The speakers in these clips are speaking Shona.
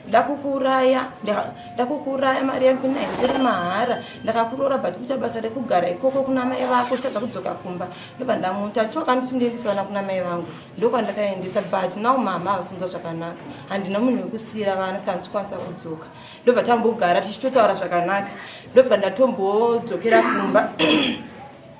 ndakukuraya mari yangu nainzira mahara ndakakuroora but kuita basa rekugara ikoko kuna mai vako chitadza kudzoka kumba ndobva ndamuta tokanditi ndiendisana kuna mai vangu ndokwandakaendesa but now mama avasunga zvakanaka handina munhu wekusiyira vana saka ndikwanisa kudzoka ndobva tambogara tichitotaura zvakanaka ndobva ndatombodzokera kumba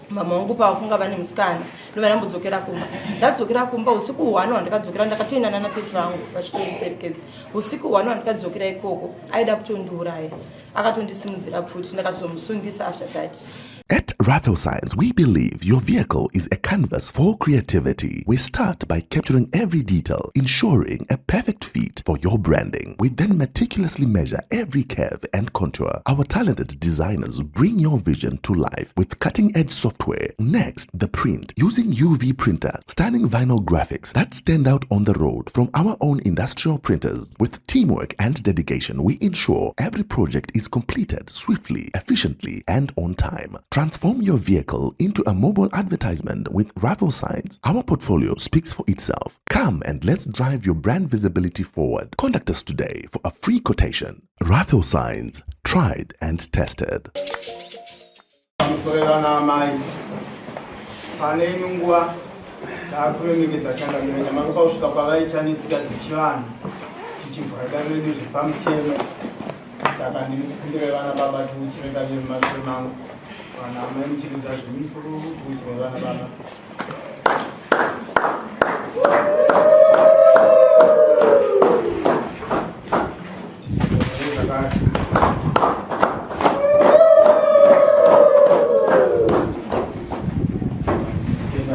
mama wangu pakunga vane musikana ndobva ndambodzokera kumba ndadzokera kumba usiku 1 wandakadzokera ndakatoendana natete vangu vachitoiperekedza usiku 1 wandakadzokera ikoko aida kutondiuraya akatondisimudzira pfuti ndakazomusungisa after that. At Rathos Science, we believe your vehicle is a canvas for creativity. We start by capturing every detail, ensuring a perfect fit for your branding. We then meticulously measure every curve and contour. Our talented designers bring your vision to life with cutting-edge software. Next, the print. Using UV printers, stunning vinyl graphics that stand out on the road from our own industrial printers. With teamwork and dedication, we ensure every project is completed swiftly, efficiently, and on time. Transform your vehicle into a mobile advertisement with Rathos Science. Our portfolio speaks for itself. Come and let's drive your brand visibility forward. Contact us today for a free quotation. Rathos Science, tried and tested.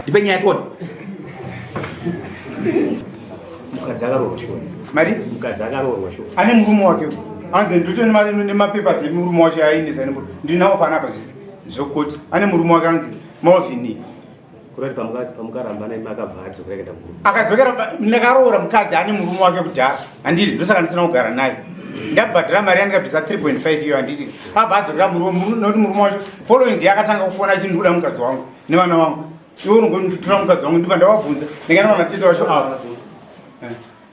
Dipenya yatoni. Mukadzi akaroorwa shoni. Mari? Mukadzi akaroorwa shoni. Ane murume wake. Anze nditoni mari nemapapers emurume wacho aindisa nembo. Ndinawo panapa zvokoti. Ane murume wake anzi Movini. Kurati pamukaramba naye makabva adzokera kuenda murume. Akadzokera ndakaroora mukadzi ane murume wake kudhara. Handiti ndosaka ndisina kugara naye. Ndabhadhira mari yandikabvisa 3.5 iyo handiti. Abva adzokera murume noti murume wacho following day akatanga kufona achinduda mukadzi wangu nevana vangu. Iwo unongotora mukadzi wangu ndibva ndawabvunza. Ndikanaona tete wacho ava.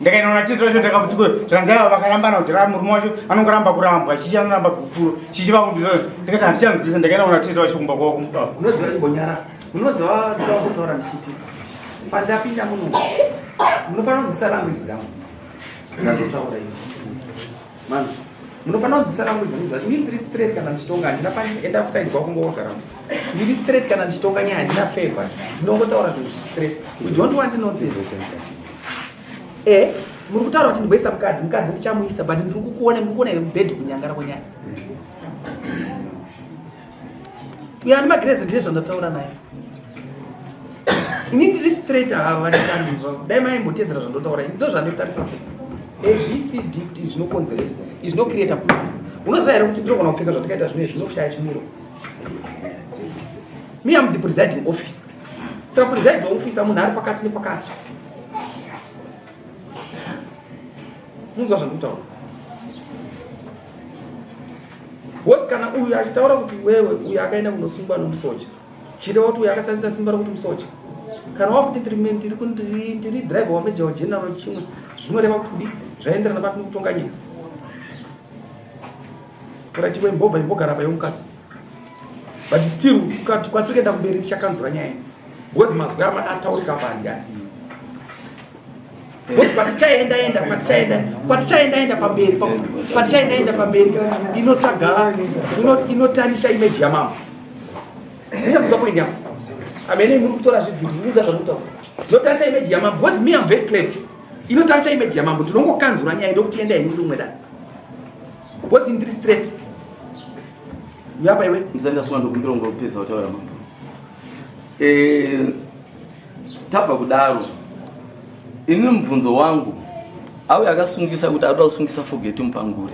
Ndikainaona tete wacho ndakafuti zvanzaiva vakarambana kuti murume wacho anongoramba kurambwa achichi anoramba kukuru chichivaundiza ndikati handichanzwisa ndikainaona tete wacho kumba kwako mubaba. Unoziva imbonyara unoziva sika wachotaura ndichiti pandapinda muno munofanira kunzwisa language dzangu ndazotaura ini manzi munofanira kunzwisa language dzangu ini ndiri straight kana ndichitonga handina enda kusaidi kwako ngogara ndiri straight kana ndichitonga nyaya handina favor ndinongotaura zvinhu straight we don't want nonsense. Muri kutaura kuti ndingoisa mukadzi ndichamuisa but ndiri kukuona mubhedhi kunyangara kwenyaya uya ani magrezi ndizve zvandataura naye ini ndiri straight havanikandiva dai maimbotedzera zvandotaura ini ndo zvandotarisa so abcd kuti zvinokonzeresa izvinocreata problem. Unoziva here kuti ndinogona kupfeka zvandakaita zvino zvinoshaya chimiro. Me am the presiding office. Saka presiding office munhu ari pakati nepakati. Munzwa zvandinotaura. What's kana uyu achitaura kuti wewe uyu akaenda kunosungwa nomusoja. Chireva kuti uyu akashandisa simba rokuti musoja. Kana wakuti ndiri driver wameja general chimwe zvinoreva kuti zvaenderana papi nekutonga nyika. Kurati iwe mbobva imbogara payo mukadzi. But still kwatitoenda kumberi ndichakanzura nyaya iyi. Because mazwi ataurika pandiani. Patichaenda pamberi inotsvaga inotanisha image yamama. Ndingafunza point yapo. Amene muri kutora zvivhidhiyo muudza zvanotaura. Zvotarisa image yamama because me am very clever. Inotarisha image yamama tinongokanzura nyaya ndokuti enda ini rumwe dani. Because ndiri straight. Yapa iwe ndisanda swa ndokumbira ngopesa utaura mama. Tabva kudaro ini mubvunzo wangu auya akasungisa kuti atoda kusungisa forget mupangure.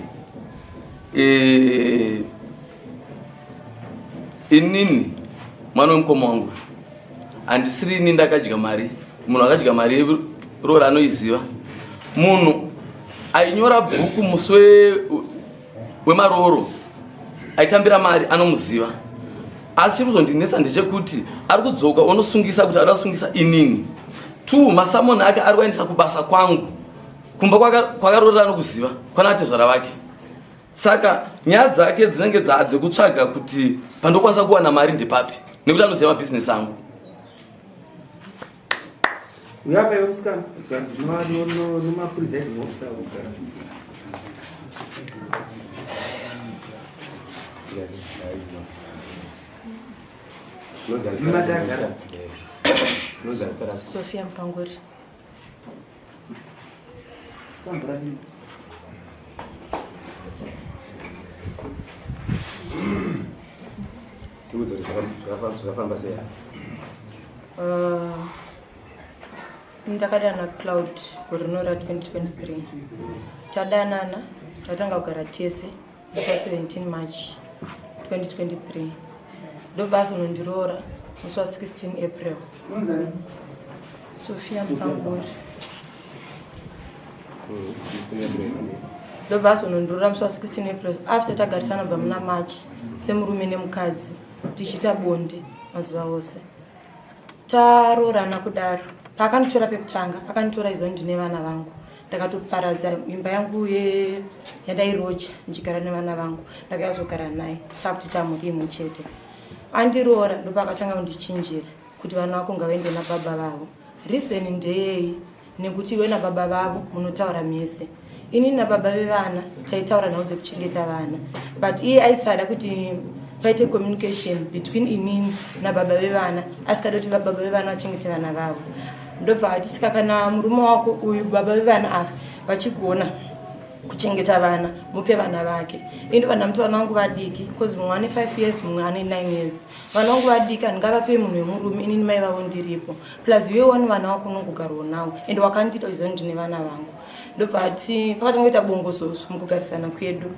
Inini mwana wemukoma wangu handisiri ini ndakadya mari. Munhu akadya mari rora anoiziva. Munhu ainyora bhuku musi wemaroro aitambira mari anomuziva. Asi chiri kuzondinetsa ndechekuti ari kudzoka onosungisa kuti ari kusungisa inini. 2 masamoni ake ari kuendesa kubasa kwangu kumba kwakaroorera nokuziva kwana tezvara vake. Saka nyaya dzake dzinenge dzekutsvaga kuti pandokwanisa kuwana mari ndepapi, nekuti anoziva mabhizinesi angu. Uyapa iwe musikana, zvanzi nomapurisa edu mokusava kugara. Sofia Mpanguri. Ndakadana Cloud kurinora 2023. Tadanana, tatanga kugara tese, 17 March 2023. Ndobva unondiroora musi wa 16 April. Sofia Mpanguri. Ndobva unondiroora musi wa 16 April. After tagarisana bva muna March semurume nemukadzi tichita bonde mazuva ose. Taroorana kudaro. Paakanitora pekutanga, akanitora izvo ndine vana vangu. Ndakatoparadza imba yangu yandairoja ndichigara nevana vangu. Ndakazogara naye takuti tamuri imwe chete. Andiroora ndopakatanga kundichinjira kuti vana vako ngavaende nababa vavo. Reason ndeyei nekuti iwe nababa vavo munotaura mese. Ini nababa vevana taitaura nhau dzekuchengeta vana. But iye aisada kuti paite communication between inini nababa vevana, asikada kuti baba vevana vachengete vana vavo. Ndobva atisika kana murume wako uyu baba vevana afa vachigona kuchengeta vana, mupe vana vake. Indi vana mtu vanangu vadiki, because mumwe ane 5 years, mumwe ane 9 years. Vanangu vadiki handingavape munhu wemurume, inini mai vavo ndiripo. Plus iwe wani vana vako unongogarawo nawo, ende wakandida izvo ndine vana vangu. Ndobva ati pakatongoita bongozozo mukugarisana kwedu.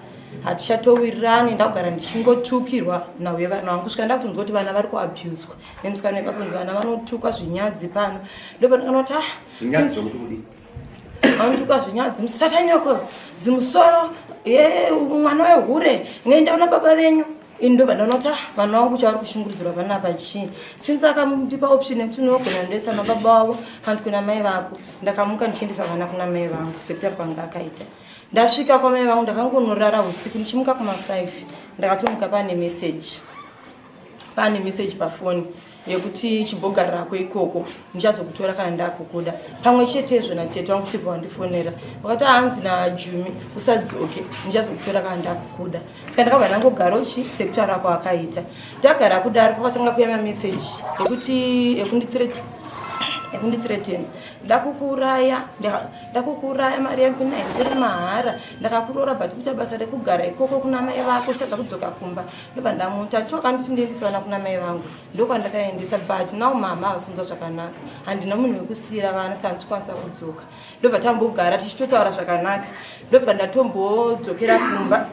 Hatichatowirirani, ndakugara ndichingotukirwa nawe vana vangu. Kusvika ndakutonzwa kuti vana vari kuabuswa nemusikana wepasonzi vana vanotukwa zvinyadzi pano. Ndobva ndikanoti anotukwa zvinyadzi musatanyoko zimusoro mwana wehure ngeendaona baba venyu. Ini ndobva ndaonoti vana vangu chavari kushungurudzirwa panapa chii. Since akandipa option yekuti unogona ndoisa nababa wavo kana kuna mai vako, ndakamuka ndichiendesa vana kuna mai vangu sekutari kwanga akaita. Ndasvika kwa mai vangu ndakangonorara usiku, ndichimuka kuma 5 ndakatomuka pane message pafoni yekuti chibogarira rako ikoko ndichazokutora kana ndakukuda. Pamwe chetezvo natete wangu chibva wandifonera wakati hanzi naJumi usadzoke ndichazokutora kana ndakukuda. Saka ndakabva ndangogara uchi sekutari rako akaita. Ndagara kudaro kwakatanga kuuya message yekuti ekundithreaten ndakukuraya mari yangu iri mahara, ndakakuroora but kuita basa rekugara ikoko kuna mai vako uchitadza kudzoka kumba. Ndobva ndamuta ndokanditi ndiendesa vana kuna mai vangu, ndokwandakaendesa but nawo mama havasonza zvakanaka, handina munhu wekusiyira vana saka handikwanisa kudzoka. Ndobva tambogara tichitotaura zvakanaka. Ndobva ndatombodzokera kumba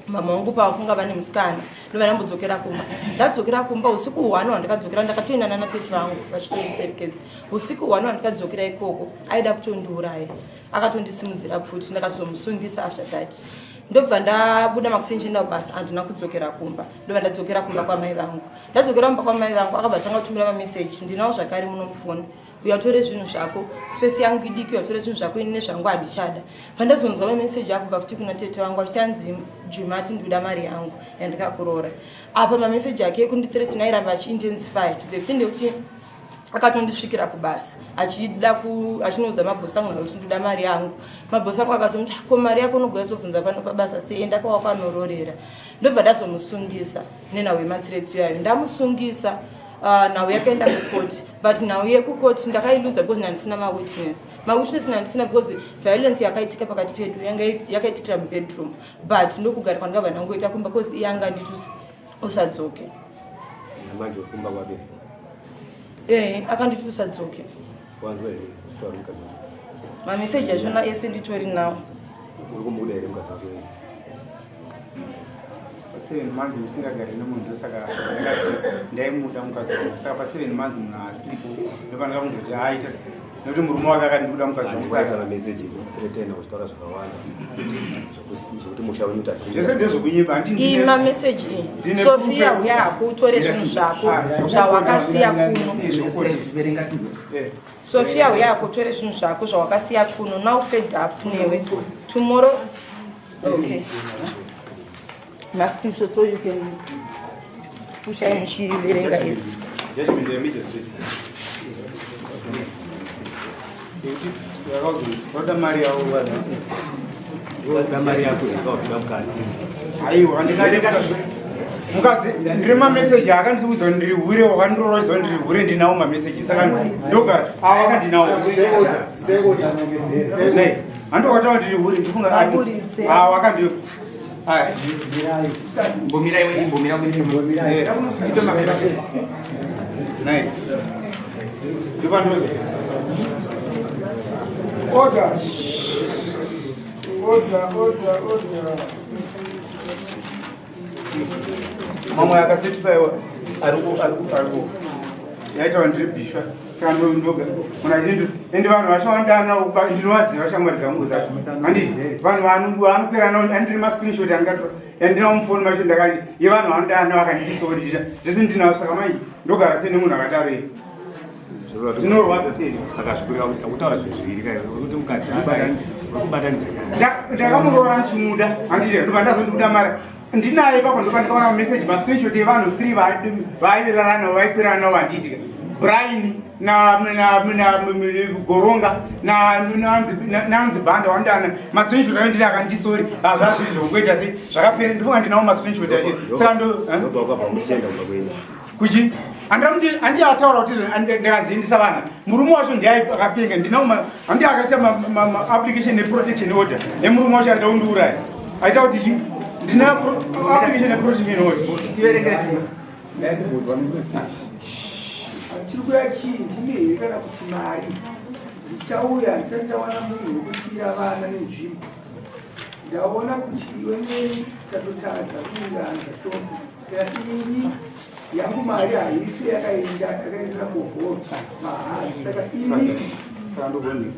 mama wangu pakunga vane musikana, ndobva ndambodzokera kumba. Ndadzokera kumba usiku 1 wandikadzokera ndakatoendana natete vangu vachitoiperekedza. Usiku 1 wandikadzokera ikoko aida kutondiuraya, akatondisimudzira pfuti, ndakazomusungisa after that. Ndobva ndabuda makusenje ndawo basa handina kudzokera kumba. Ndobva ndadzokera kumba kwamai vangu. Ndadzokera kumba kwamai vangu akabva tanga kutumira message, ndinawo zvakare muno mufoni. Uyatore zvinhu zvako, space yangu idiki, uyatore zvinhu zvako, inini zvangu handichada. Pandazonzwa message yakubva futi kuna tete vangu achanzi Juma ati ndikuda mari yangu yandikakuroora. Apa mamessage ake ekundithreaten airamba achiintensify to the extent yekuti akatondisvikira kubasa achinoudza mabhosi angu kuti ndikuda mari yangu. Mabhosi angu akatonti ko mari yako unogona kuzobvunza pano pabasa sei, enda kwawakanororera. Ndobva ndazomusungisa nenawo yemathreats yayo. Ndamusungisa now yakaenda kukoti, but now yekukoti ndakailuza because ndandisina mawitness ndandisina because violence yakaitika pakati pedu yakaitikira mubedroom, but ndokugara kwandakabva ndangoita kumba because iyanga nditi usadzoke. Namanje kumba kwabere. Akanditi usadzoke. Wanzwa here twari mukadzi. Mamessage achona ese nditori nawo. Uri kumuda here mukadzi wako. Pa7 months musingagari nemunhu saka ndaimuda mukadzi wangu saka pa7 months munhu asipo ndopandaka kunzoti aita nokuti murume wake akandikuda mukadzi wangu saka message retena kutaura zvakawanda zvokuti musha wenyu zvese ndezvokunyepa ima message iyi Sofia uyako utore zvinhu zvako zvawakasiya kuno Sofia uyako utore zvinhu zvako zvawakasiya kuno now fed up newe tomorrow okay must so you can push and she verenga is judgment ya media street Roda Maria uwana. Roda Maria kuzoka mukadzi. Aiwa ndingareka mukadzi ndima message akandiudza ndiri hure wakandoroza ndiri hure ndinawo ma message saka ndogara awakandinawo. Nei ando watawa ndiri hure ndifunga wakandi ai mbomira iwe mbomira kuti mbomira ndito makenda nei ndivandozwe Order. Mama yakasetiwa ariku. Yaita ndiri bishwa. Saka ndoga. Muna ndindu. Ndi vanhu vashawandana uba ndinowaziva shamwari dzangu zacho. Handi vanhu vanokwira nawo ndiri ma screenshot angatora. Ndina mufoni macho ndakani. Ye vanhu vandana vakandisorira. Zvese ndinawo saka mai ndogara sei nemunhu akataro. Zvinorwadza sei? Saka zvikurira kuti akutaura zvizviri kai kuti mukadzi akubatanidza. Ndakamuroora ndichimuda. Handiti ndopandazondikuda mara. Ndinaye ipapo ndopandikaona message ma screenshot yevanhu 3 vairarana vaikwirana vanditi. Brian na Goronga nanzi banda wandana ma screenshot ayo ndiri akandisori zvazviri zvokuita sei zvakapera ndifunga ndinawo ma screenshot acho saka ndo wakabva muchitenda kwenu kuchi andi ataura kuti ndakaziendisa vana murume wacho ndiakapenga ndinawo andi akaita application neprotection order nemurume wacho aida kundiuraya aita kuti ndina application neprotection order tiverengere chirikuya chii ndimei kana kuti mari ndichauya ndisati ndawana munhu wekutira vana nenzvimbo ndaona kuti iwe nei tatotadza kuunganza chose saka ini yangu mari haisi yakaendera kuvhotsa mahari saka ini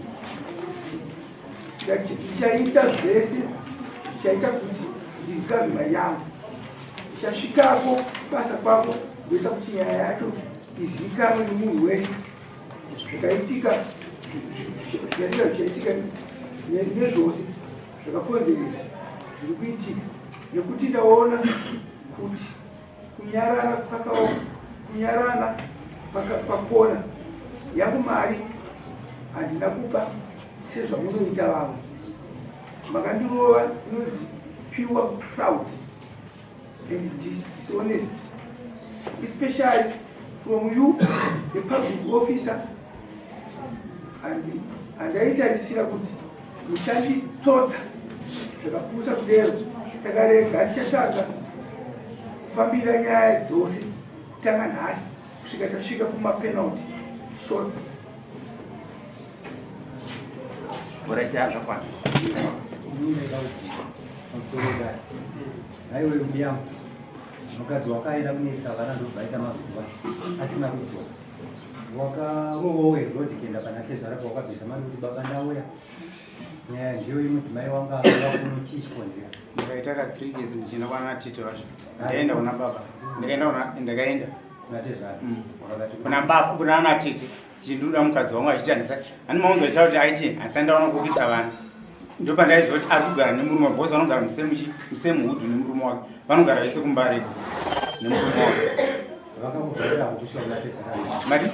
ndichaita zvese ndichaita kuti ndirikazima yangu ndichasvikako basa kwako ndoita kuti nyaya yacho izivikanwe nemunhu wese zvakaitika zvichaitika nezvose zvakakonzeresa zviri kuitika nekuti ndaona kuti kunyarana pakona yangu mari handina kupa sezvamunoita vamwe makandirova inozi pure fraud and dishonest especially from you, the public officer, and aitarisira kuti muchanditota zvakapusa kudero saka rega tichatanga kufambira nyaya dzose kutanga nhasi kusvika tasvika kumapenalty shots oraita zvakwana aiwe mbiyangu mukadzi wakaenda kunesa vana ndobvaita mazuva asina kudzoka wakarowowerwa kuti kuenda pana tezvara kwawakabvisa mari kuti baba ndauya nyaya ndiyo imudzimai wanga wafuna chichikonzera ndikaita ka 3 years ndichienda kwana tete vacho ndaenda kuna baba ndakaenda kuna baba kuna ana tete chinduda mukadzi wangu achitandisa ani maunzo cha kuti aiti asandaona kukisa vana ndopandaiziva kuti ari kugara nemurume bhosi vanogara musemu hudhu nemurume wake vanogara vese kumbari nemurume wake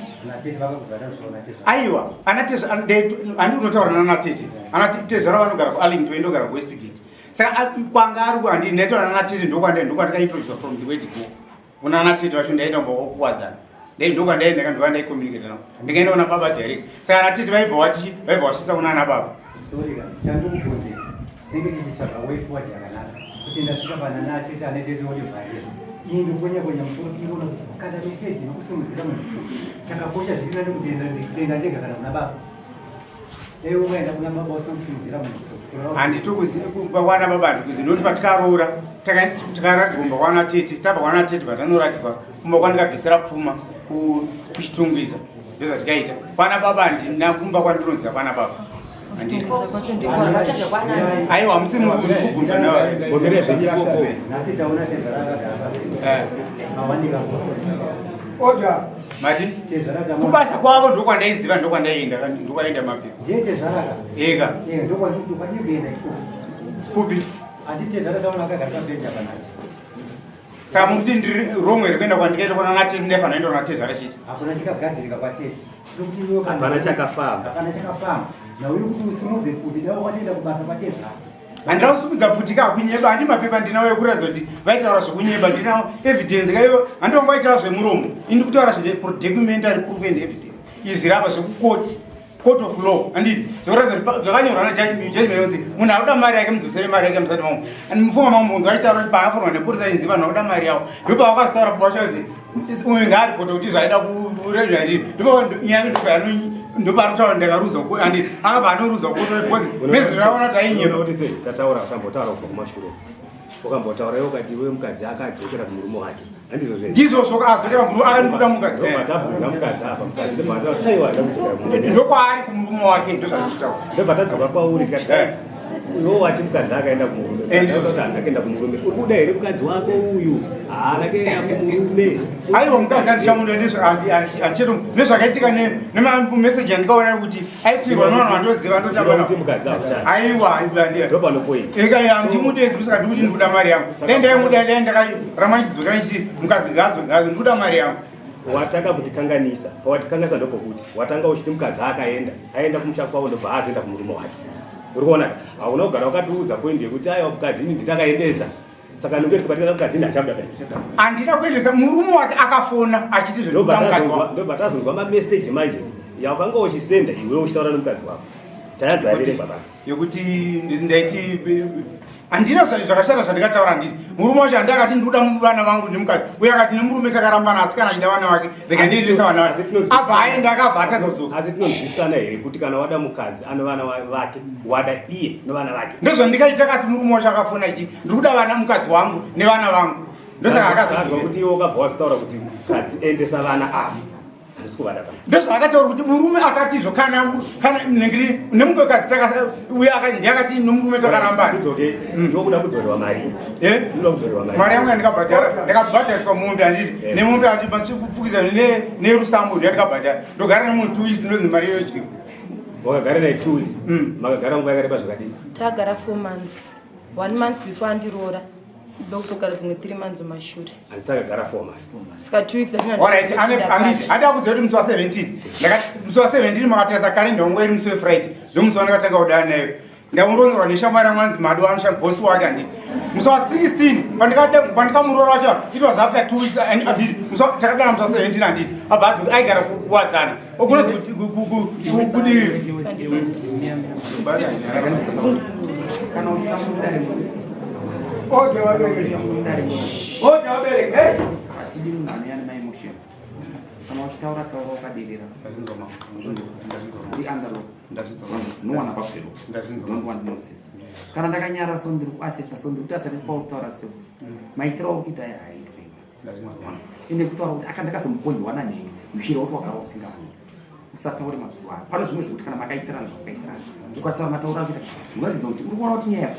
aiwa handi unotaura nanatete anatezvara vanogara kuarlington ndogara kuwestgate saka kwanga ari handi ndaitaura nanatete ndokwandikaintroducwa from the word go kuna anatete vacho ndaenda mbakuwadzana ndokwandaenda ndakandova ndaicommunicate navo ndikaenda kuna baba direct saka anatete vaibva vachisa kuna ana baba chandokubvunze senge ndichitsvaga way forward yakanaka kuti ndasvika pana natete anetete odivharira ini ndokonya musoro ndiona kuti kukanda meseji nokusimudzira munhu chakakosha zvirina ndikutenda ndega kana kuna baba dai ukaenda kuna baba usina kusimudzira munhu handiti kuwana baba ndikuzi noti patikaroora takaratidzwa kumbakwana tete tabakwana tete patanoratidzwa kumbakwana ndikabvisira pfuma kuchitungwiza ndozvatikaita kwana baba handina kumbakwana ndinoziva kwana baba aiwa hamusi kubvunzwa Oda mati kubasa kwavo ndokwandaiziva ndokwandaenda mapi ega kupi saka mukuti ndiri romwe rekuenda kwandikaita kona natete ndefana enda na tezvara chiti hakuna chikagadzirika kwatete hapana chakafamba nauri kuti usimudze kuti davo kwatienda kubasa kwatezvara handina kusumudza pfutika kunyeba handi mapepa ndinawo ekuratidza kuti vaitaura zvekunyeba ndinawo evidence kaivo handiongoitaura zvemuromo indi kutaura documentary proof and evidence izvi rava zvekukoti court of law handiti zvokuratidza zvakanyorwa najudgment munhu anoda mari yake mudzosere mari yake musati mamo mufunga mamubonzo achitaura kuti paakaforwa nepurisa inzi vanhu vanoda mari yavo ndopavakazotaura pavachazi uyu ngaaripota kuti zvaida kuredio handiti ndoparutaura ndakaruza handiti akabva anoruza because mezviraona kuti ainyeba tataura ukambotaura kubva kumashure ukambotaura iwe ukati iwe mukadzi akadzokera kumurume wake ndizvo adzokera murume akandoda mukadzi tabvunza mukadzi apa mukadzi ndobva aiwa ada kudzokera ndokwaari kumurume wake ndozvatataura ndobva tadzoka kwauri iwo wati mukadzi akaenda kumurume akaenda kumurume uri kuda here mukadzi wako uyu akaenda kumurume aiwa mukadzi andichamunda andicheto nezvakaitika nemeseji andikaona kuti aikwirwa nevanhu vandoziva kuti mukadzi akuchana aiwa handimudezi kusaka ndikuti ndikuda mari yangu daindaimuda ndairamanchidzokera nchiti mukadzi ngadzo ndikuda mari yangu wataka kutikanganisa pawatikanganisa ndopokuti watanga uchiti mukadzi aenda kumucha kwavo ndobva azoenda kumurume wake uri kuona hauna kugara wakatiudza poindi yekuti aiwa mukadzi ini nditakaendesa saka nongeti kubatikana mukadzi ini hachabuda handida kuendesa murume wake akafona achiti ndobva tazonzwa mameseji manje yakanga uchisenda iwe uchitaura nemukadzi wako tayadzarire baba yokuti ndaiti handina zvakashata zvandikataura handiti murume wacho handakati ndoda vana vangu nemukadzi uye akati nemurume takarambana asi kana achida vana vake rega ndiendesa vana vake abva aenda akabva atadzadzoka asi tinonzwisana here kuti kana wada mukadzi ano vana vake wada iye nevana vake ndozvandikaita kasi murume wacho akafona ichi ndikuda vana mukadzi wangu nevana vangu ndosaka akazwa kuti iwe wakabva wasitaura kuti mukadzi endesa vana ava ndozvaakataura kuti murume akatizvo kana nemukadzi uye ndiakati nomurume takarambana ndokuda kudzorerwa mari mari yangu yandikabhadhara ndakabhadhariswa mombe handiti nemombe kupfukidza nerusambo ndiyandikabhadhara ndogara nemunhu 2 weeks ndonzi mari yoyodyiwa wakagara naye 2 weeks makagara nguva yakareba zvakadini tagara 4 months 1 month before andiroora ndokuzogara dzimwe 3 months mumashure asi takagara 4 months saka 2 weeks handida kuziva kuti musi wa17 musi wa17 makatarisa kalenda wangu iri musi wefriday ndomusi wandakatanga kudana nayo ndamuronzerwa neshamwari yamwanzi madu anoshanda bosi wake handiti musi wa16 pandikamuroora wacho it was after 2 weeks handiti takadana musi wa17 handiti abva adzi aigara kuwadzana okunonzi kudii Oja wabereke. Atidi munhu yana na emotions. Kana uchitaura wakaderera. Ndi underlock. No one above the law. Don't want nonsense. Kana ndakanyara so ndiri kuasesa so ndiri kutasa respa kutaura sales. Maitiro okuita haitwenga. Ine kutaura kuti akandaka semukonzi wana nenge. Mushira wako wakarosinga. Usataure mazuva. Pano zvimwe zvekuti kana makaitirana zvakaitirana. Ukataura mataura kuti unoridza kuti uri kuona kuti nyaya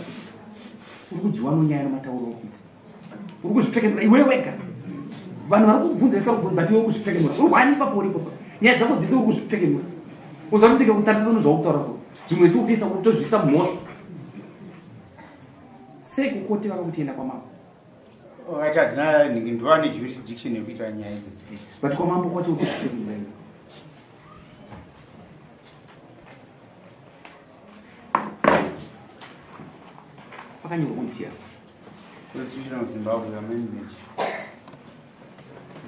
uri kudyiwa nonyaya nematauro okuita uri kuzvipfekemura iwe wega vanhu vari kubvunza isa kubvunza bati uri kuzvipfekemura uri wani ipapo uri ipapo nyaya dzako dzise uri kuzvipfekemura uzanotenge kutarisisa nezvaukutaura so zvimwe chikutoisa kuti tozvisa mumhosva sei kukoti vakakutienda kwamambo ati hadina ndova nejurisdiction yekuita nyaya idzodzi but kwamambo kwacho uri kuzvipfekemura pakanyorwa kundichia Constitution of Zimbabwe amendment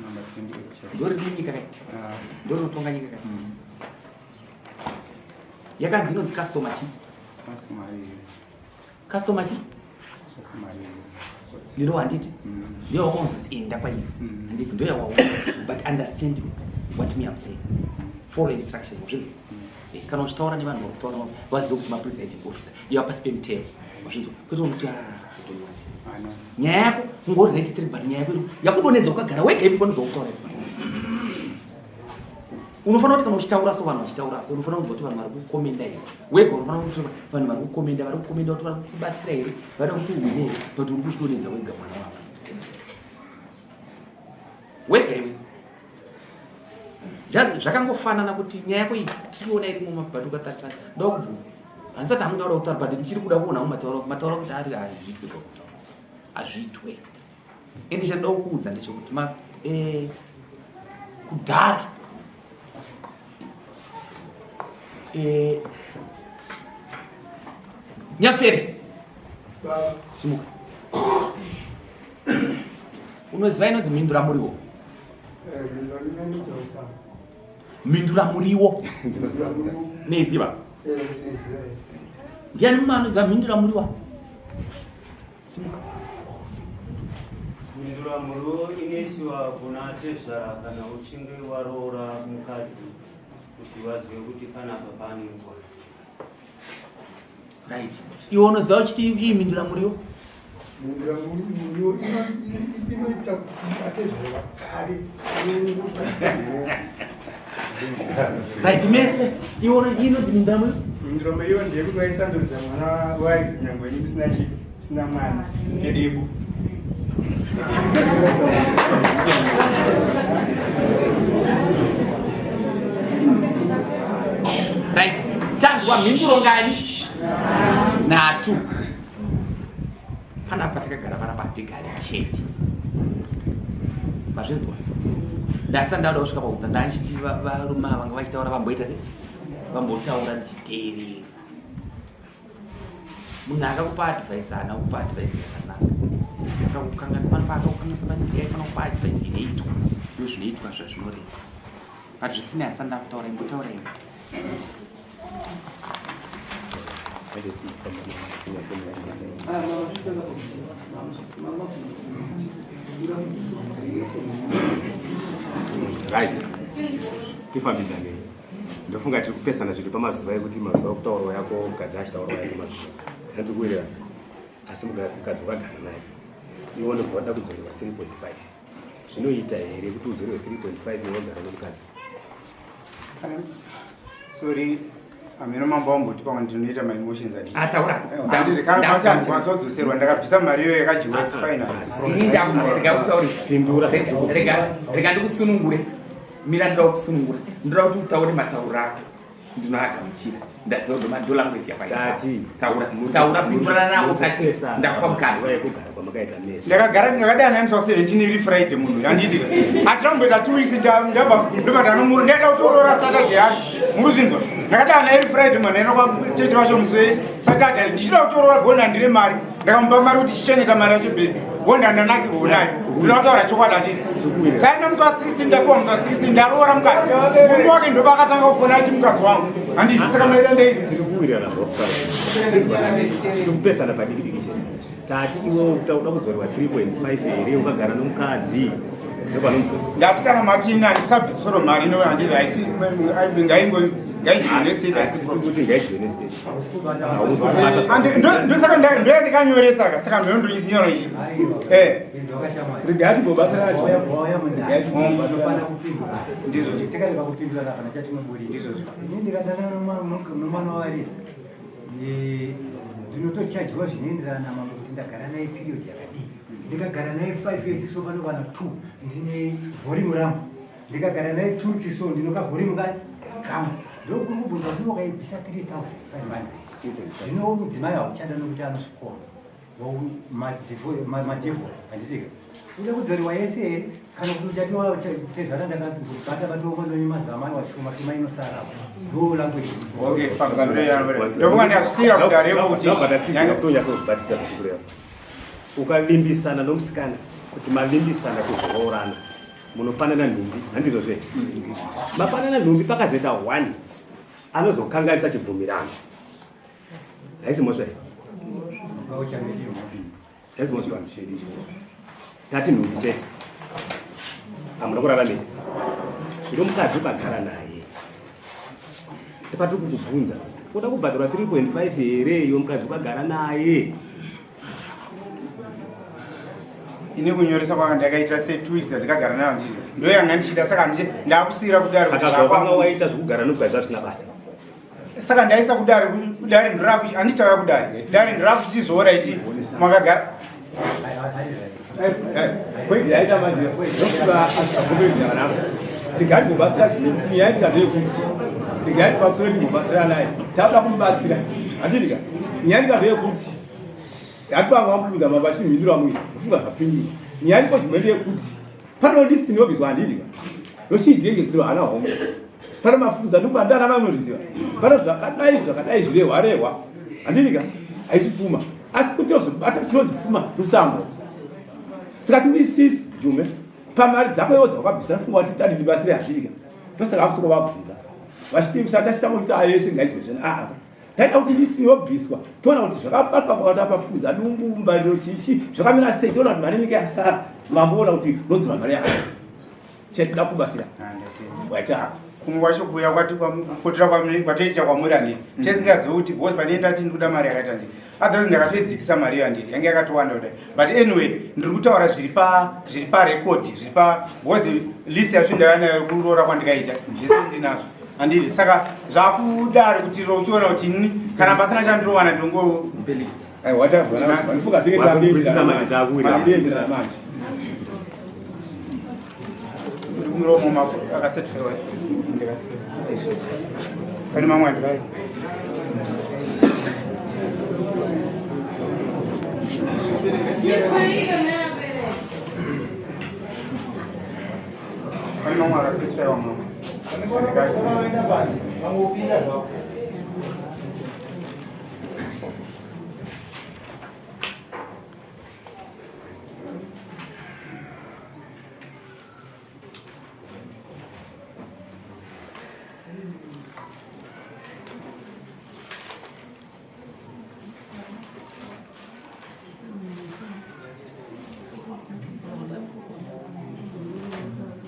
number 28 ndori nyika kai ndori notonga nyika kai yakanzi inonzi customer chi ndiro handiti ndiyo wakonzoti enda kwaiyo handiti ndo yawaona but understand what me I'm saying follow instruction uzvinzi kana uchitaura nevanhu vakutaura vazive kuti mapresiding officer iva pasi pemutemo wazvinzwa kwete unokuti kutonati nyaya yako ungori right but nyaya yako yakudonedza ukagara wega ipi pane zvokutaura unofanira kuti kana uchitaura so vanhu vachitaura so unofanira kunzwa kuti vanhu vari kukomenda here wega unofanira kuti vanhu vari kukomenda kuti vari kubatsira here vada kuti uwine here but uri kuchidonedza wega mwana wavo wega iwe zvakangofanana kuti nyaya yako iyi tiriona iri mumabhati ukatarisana ndokubvuma handisati hamuna kuda kutaura but ndichiri kuda kuonawo mataura kuti ari hazviitwe hazviitwe ende chanoda kuudza ndechekuti kudhara nyapfere simuka unoziva inonzi mhindura muriwo mhindura muriwo neiziva ndiani mumanoziva mhindura muriwa simuka mhindura muriwo inoisiwa kuna tezvara kana uchinge waroora mukadzi kuti vazive kuti panapa pane nguva right iwe unoziva uchiti ii mhindura muriwo right mese iwe inonzi mhindura muriwo mhindura muriwo ndeyekuti waisandodza mwana wayo nyangwe isina chipi isina mwana nedeko right tanzwa mhinduro ngani nhatu panapa tikagara panapa hatigari chete mazvinzwa ndasati ndauda kusvika pakuta ndanchiti varume ava vanga vachitaura vamboita se vambotaura ndichiteerera munhu akakupa advice haana kupa advice yakanaka akakukangati pano paakakukanganisa pandiya ifana kupa advice inoitwa ndo zvinoitwa zvazvinoreva but zvisina asati ndakutaura imbotaura ino right tifambidzanei ndofunga tiri kupesana zviri pamazuva ekuti mazuva okutaurwa yako mukadzi achitaurwa yako mazuva zandikuwirira asi mukadzi wakagara naye iwo ndobva wada kudzorerwa 3.5 zvinoita here kuti udzorerwe 3.5 iwo ogara nomukadzi sorry ameno mambo wamboti pamwe ndinoita my emotions ataura ndikwanisa kudzoserwa ndakabvisa mari iyo yakadyiwa finalrega pindura rega ndikusunungure mira ndoda kusunungura ndoda kuti utaure matauro ako ndinoagamuchira ndaziva kuti mando language yapaitaura pindurana navo usati ndakupa mukana kugara kwamakaita mese ndakadai naimisa 17 iri friday munhu yanditi hatina kumboita 2 weeks ndobva ndanomura ndaenda kutorora saturday yacho muruzvinzwa ndakadai nairi friday mwana enda kwatete wacho musi saturday ndichida kutorora gona ndine mari ndakamupa mari kuti chichengeta mari yacho bhebi gonda ndanakirwo nayo ndinoda kutaura chokwadi anditi taenda musi wa16 ndapiwa musi wa16 ndaroora mukadzi murume wake ndopa akatanga kufona achi mukadzi wangu handiti saka maida ndeiri tirikuwirana zvokupesana padikidiki tati iwe uda kudzorerwa 3.5 here ukagara nomukadzi ndati kana matina ndisabvisoro mari ino handiti haisi ndosaka ndoya ndikanyoresaka saka ndondonyora ichi ndinotochajiwa zvinoenderana mamwe kuti ndagara naye period yakadii ndikagara naye 5 years so vanovanha 2 ndine vhorimu rangu ndikagara naye 2 chiso ndinoka vhorimu kamwe ndokuri kubvunza kuti wakaibvisa 3,500 zvino mudzimai hauchada nokuti anosvikona madevho handisika uda kudzoriwa yese here kana kuti uchatiwa tezvana ndakabata vatomanonyemazamai washuma shuma inosara ndo language ndofunga ndasira kudareko kuti ukavimbisana nomusikana kuti mavimbisana kuzoroorana munopanana nhumbi handizvo zve mapanana nhumbi pakazoita 1 anozokanganisa chibvumirano haizimozve tati nhumbi chete hamuna kuraramisa zvino mukadzi ukagara naye patiri kukubvunza uda kubhadhara 3.5 here yomukadzi ukagara naye. Ini kunyoresa kwanga ndakaita se twist ndakagara nayo ndiri ndo yanga ndichida saka ndakusira kudaro saka zvakanga waita zvokugara nomukadzi asina basa saka ndaisa kudari ndiraku anditawa kudari ndiraku chizora iti makagara kweli yaita manje ndokuba asabubira kana ndikati kubasa kuti yaita ndekuti ndikati pasoro ndikubasa naye tabla kumbasira andika nyanga ndekuti yakubanga mpinga mabasi mindura mwe kufunga zvapinyi nyari ko chimende kuti pano list nobizwa andika nochidye ngedziro ana hombe pano mafuza ndokubandana mamuriziva pano zvakadai zvirewa andika aisipfuma asi kuti ozobata chinozipfuma rusambo saka tinisisi jume pamari dzako iwo dzakabvisa funga kuti tadi ndibasire handika ndosaka akusoko vabvunza vachitivisha tachitamuita ayese ngaizvozvena taita kuti isinobviswa toona kuti zvakabatwa kwakati pafuza dumbu mbariro chichi zvakamira sei toona kuti mari inenge yasara mamboona kuti nodzura mari yako chetida kubasira waita kumwe kwacho kuya kupotera kwatoita kwamurani tesingazivi kuti bos panenda ti ndikuda mari yakaita ndi otherwise ndakatoidzikisa mari iyo handiri yange yakatowanda kudai but anyway ndiri kutaura zviri parekodi zviri pa bos list yacho ndayanayo kuroora kwandikaita zvese ndinazvo handiri saka zvakudaro kuti uchiona kuti ini kana pasina chandirowana ndongo ndikumiromo mafu akasetfewa pane mamwe andirai pane mamwe akasetfewa mama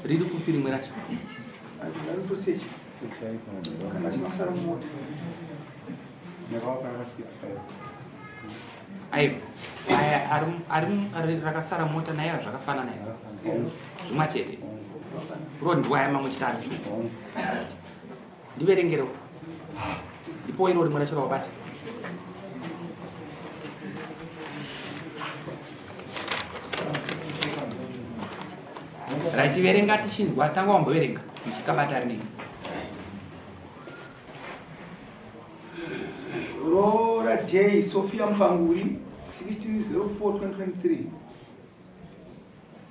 riri kupi rimwe racho aiwa ari rakasara mota naye zvakafanana here zvimwe chete rondiwaya mamwe chitatu ndiverengerewo ndipo iro rimwe racho rawabata rativerenga tichinzwa tanga wamboverenga ndichikabata rinenge Rora J. Sofia Mpanguri 1604-2023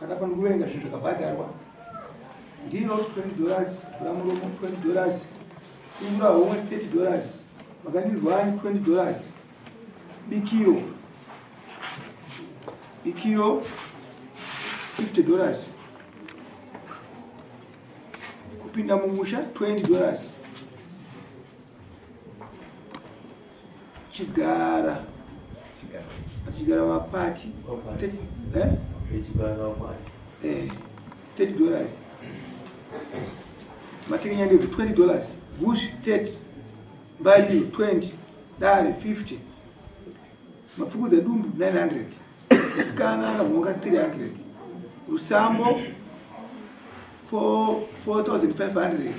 Katapa nikuvenga zvinhu zvakabhadharwa ndiro $20 mvuramuromo $20 imvura homwe $30 makandirwani $20 bikiro $50 kupinda mumusha $20 chigara mapati $30 matekenya ndebvu $20 bush $30 mbaliro $20 dare $50 mapfukudza dumbu $900 isikana mhonga $300 rusambo $4,500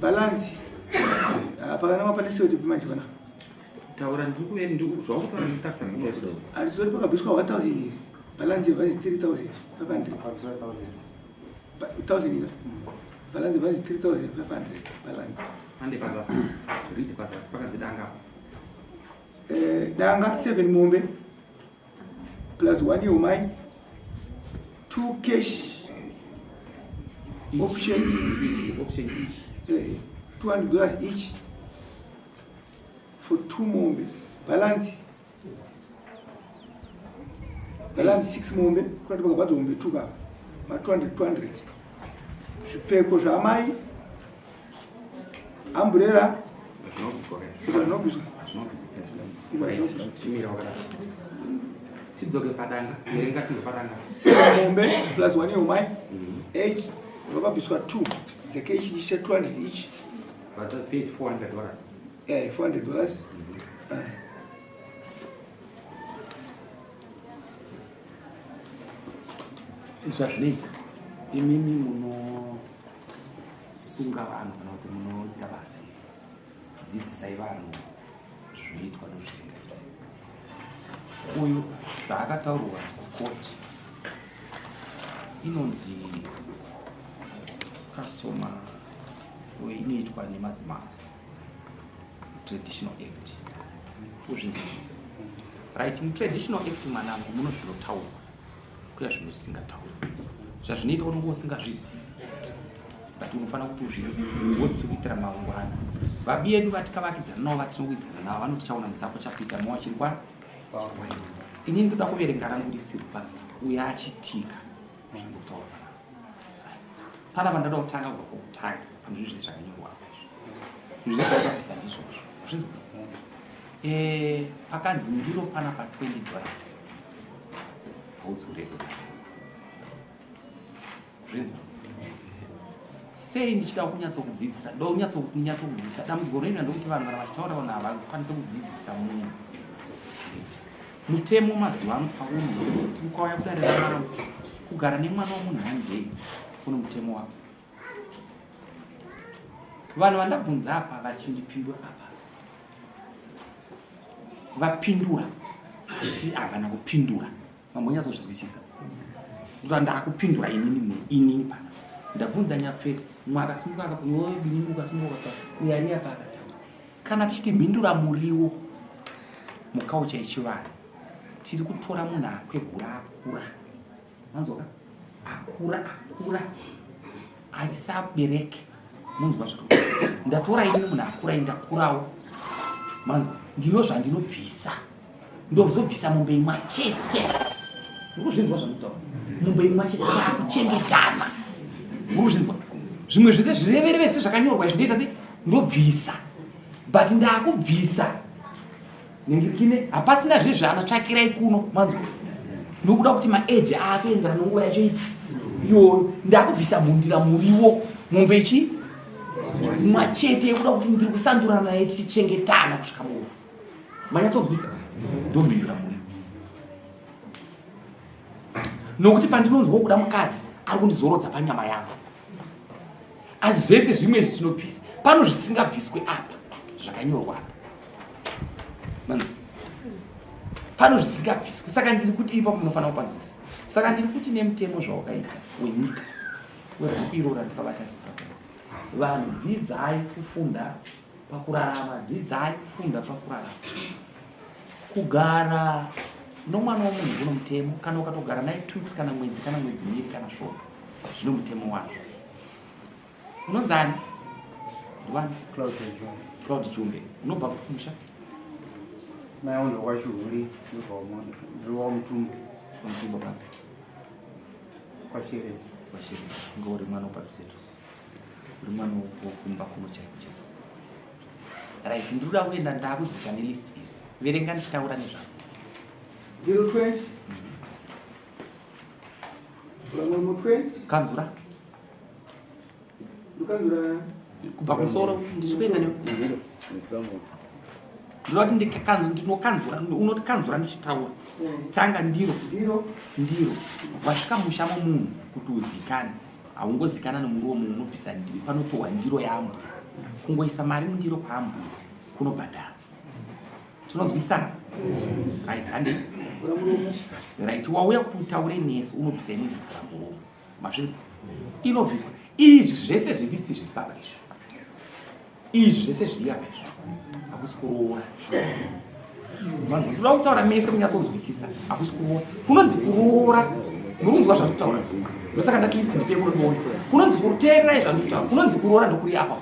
balance pakana pane kuti pimanje pana taura ndikuvenzvakutora ndikutarisa mutoso arizori pakabviswa 1000 iri balance yevhazi 3500 1000 ira balance yevhazi 3500 balance ande pazasi ridi pazasi pakadzidanga danga 7 mombe plus 1 yeumai 2 cash option each $200 each for 2 mombe balance 6 mombe kwati pakabhadza mombe 2 baba ma 200 zvipfeko zvamai umbrella ivanobviswa tidzoke padanga verenga tidzoke padanga 7 mombe plus 1 yeumai 8 vakabviswa 2 dzeke each 200 each But I paid $400. Yeah, $400. Zvazvinoita imimi munosunga vanhu kana kuti munoita basa dzidzisai vanhu zvinoitwa nezvisingaitwa. Uyu zvaakataurwa kukoti inonzi customer inoitwa nemadzimambo traditional act uzvinzwisisa right. Mutraditional act manango muno zvinotaurwa kuya zvimwe zvisingataurwa zvazvinoita kuti usingazvizivi but unofanira kuti uzvizive wozvitoitira maungano. Vabi edu vatikavakidzana navo vatinowidzana navo vanoti chaona mudzako chakuita mowa chiri kwa inini ndoda kuverenga rangu risiri panapa uya achitika zvinotaurwa pana vandada kutanga kubva kwokutanga pane zvizvi zvakanyorwa zvizvakapisa ndizvozvo zvinzwa pakanzi ndiro pana pa $20 haudzureko zvinzwa sei ndichida kunyatsokudzidzisa ndokunyatsokudzidzisa dambudziko rino ndokuti vanhu kana vachitaura vanhu havakwanise kudzidzisa munhu mutemo mazuva ano pauno kuti ukauya kutarira mwana kugara nemwana womunhu handei kuno mutemo wako. Vanhu vandabvunza apa vachindipindura apa vapindura asi havana kupindura vambonyatsozvinzwisisa ndura ndakupindura inini pana ndabvunza nyapfeka mumwe akasunguka akabinini ukasunguka uyani apa akataura kana tichiti mhindura muriwo mukaucha yechivanhu tiri kutora munhu akwegura akura manzoka akura asisabereke munzwa zvato ndatora ini munhu akura indakurawo manzwa ndino zvandinobvisa ndozobvisa mumbe imwe chete ndozvinzwa zvanotaura mumbe imwe chete yakuchengetana ndozvinzwa zvimwe zvese zvirevereve sezvakanyorwa zvinoita se ndobvisa but ndakubvisa ningirikine hapasina zvezvaanotsvakirai kuno manzwa nokuda kuti maeji akaenzana nenguva yacho iyoyo ndakubvisa mundira muriwo mombe ichi machete yekuda kuti ndiri kusandurana naye tichichengetana kusvika murufu manyatsodzwisa ndomhindura muriwo nokuti pandinonzwa kuda mukadzi ari kundizorodza panyama yangu asi zvese zvimwe zvinobvisa pano zvisingabviswe apa zvakanyorwa apa pano zvisingabviswe saka ndiri kuti ipapo munofanira kupanzwisa saka ndiri kuti nemutemo zvawakaita wenyika webhuku irora ndikabata vanhu dzidzai kufunda pakurarama dzidzai kufunda pakurarama kugara nomwana womunhu kuno mutemo kana ukatogara naye 2 weeks kana mwedzi miviri kana shoma zvino mutemo wazvo unonzani ndivani Claude Jumbe unobva kumusha mayaondo kwashuri ndiriwa mutumbo papi kwashere ngori mwana wopapisetus uri mwana wokumba kuno chaiko right ndinoda kuenda ndakudzika nelist iri verenga ndichitaura nezvavo 020 ulamwe 20 kanzura kubva kumusoro ndichikuenda ndinoti ndinokanzura unoti kanzura ndichitaura tanga ndiro wasvika musha momunhu kuti uzikane haungozikana nemuriwo munhu unobvisa ndiro panotohwa ndiro yaambuya kungoisa mari mundiro kwaambuya kunobhadhara tinonzwisana right hande right wauya kuti utaure nesu unobvisa inonzi vhura muromo mazvinzi inobviswa izvi zvese zvirisi zviri papa izvi izvi zvese zviri apa izvi hakusi kuroora manzwa ndoda kutaura mese munyatsonzwisisa hakusi kuroora kunonzi kuroora murunzwa zvandikutaura ndosaka ndakilisi ndipe kuroora kunonzi kuteererai zvandikutaura kunonzi kuroora ndokuri apa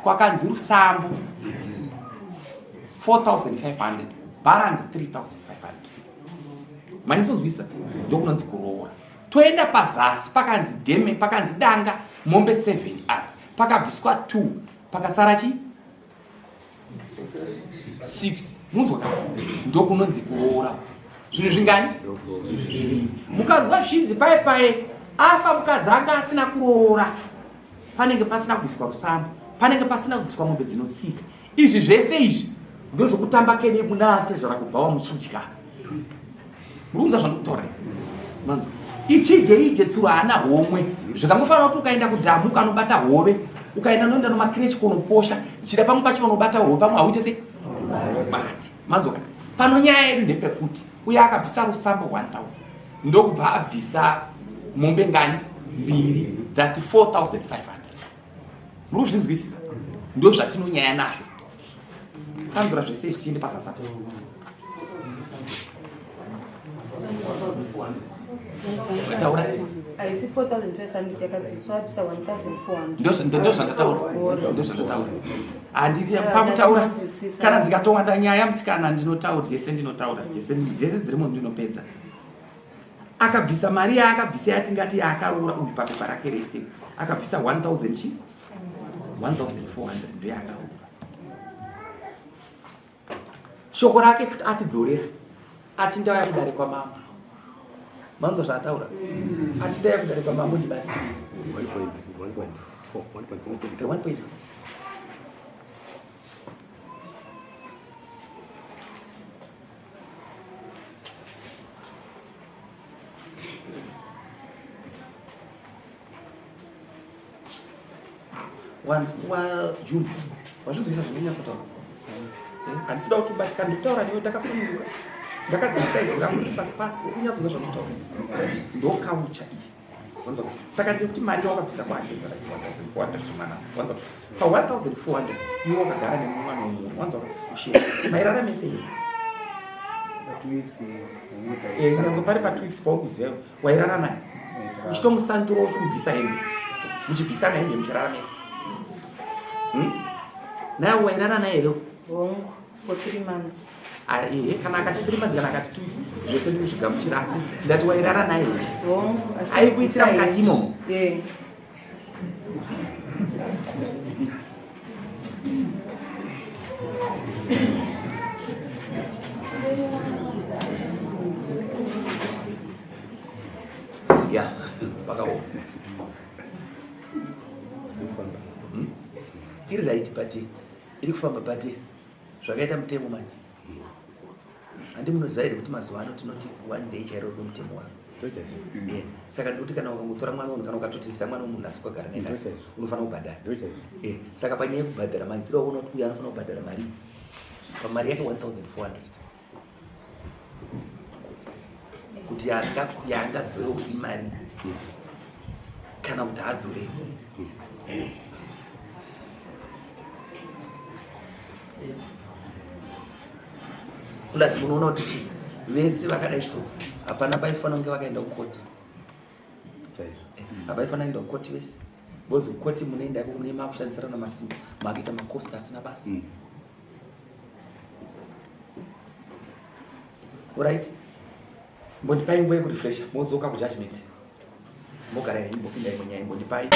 kwakanzi rusambo 4,500 balance 3,500 manyatsonzwisa ndokunonzi kuroora toenda pazasi pakanzi dheme pakanzi danga mombe 7 apa pakabviswa 2 pakasara chi 6 munzwa kana ndokunonzi kuroora zvinhu zvingani mukadzi zvinzi pai afa mukadzi anga asina kuroora panenge pasina kubviswa rusambo panenge pasina kuiswa mombe dzinotsika. Izvi zvese izvi ndozvokutamba kene munake zvarakubhawa muchidya. Murunza zvandikutaura manzo ichije tsuro ana homwe zvakangofanira kuti ukaenda kudhamu kanobata hove ukaenda noenda nomakreshi konoposha dzichida pamwe pacho vanobata hove pamwe hauite se bati manzoka pano nyaya yedu ndepekuti uya akabvisa rusambo 1000 ndokubva abvisa mombe ngani 2 that 4500 muri kuzvinzwisisa ndo zvatinonyaya nazvo kanzura zvese izvi tiende pasasa ukataura aisi 4500 yakadziswa abvisa 1400 ndo zvandataura handiri pakutaura kana dzikatowanda nyaya musikana ndinotaura dzese dzirimo ndinopedza akabvisa mari yaakabvisa yatingati yaakaroora uyu papepa rake rese akabvisa 1400 ndo yaakaroora shoko rake kuti atidzorera ati ndauya kudare kwamama manzo zvataura ati ndauya kudare kwamama ndibatsira 1.4 June wazvizvisa zvinonyatsotaura handisida kuti ubatika ndikutaura newe ndakasununguka ndakadzivisa izvo rangu pasi ukunyatsonza zvanotaura ndokaucha iyi saka ndiri kuti mari wakabvisa kwaacheza 1400 zvimana wanza pa 1400 iwe wakagara nemumwana womumwe wanza ushira mairara mese iyi nyange pari pa 2 weeks paukuziva wairara naye uchitomusandura uchimubvisa hembe muchibvisana hembe muchirara mese naye wairara naye here for 3 months kana akati 3 months kana akati 2 weeks zvese ndimusvigamuchira asi ndati wairara naye aikuitira mukati imomo ya pakaoma iri right pati iri kufamba pati zvakaita mutemo manje handi munoziva here kuti mazuva ano tinoti one day chairo rino mutemo wavo saka ndikuti kana ukangotora mwana unhu kana ukatotizisa mwana womunhu asi ukagara naye nasi unofanira kubhadhara saka panyaya yekubhadhara mari tiri waona kuti uyo anofanira kubhadhara mari pamari yake 1400 kuti yaangadzore kupi mari kana kuti adzore plus munoona kuti chi vese vakadai so hapana paifanira kunge vakaenda kukoti hapaifanira kuenda kukoti vese bozi kukoti munoenda ko mune makushandisirana masimba makuita makosta asina basa alright mbondipai nguva yekurefresha modzoka kujudgment mogara imbopindai munyaya imbondipai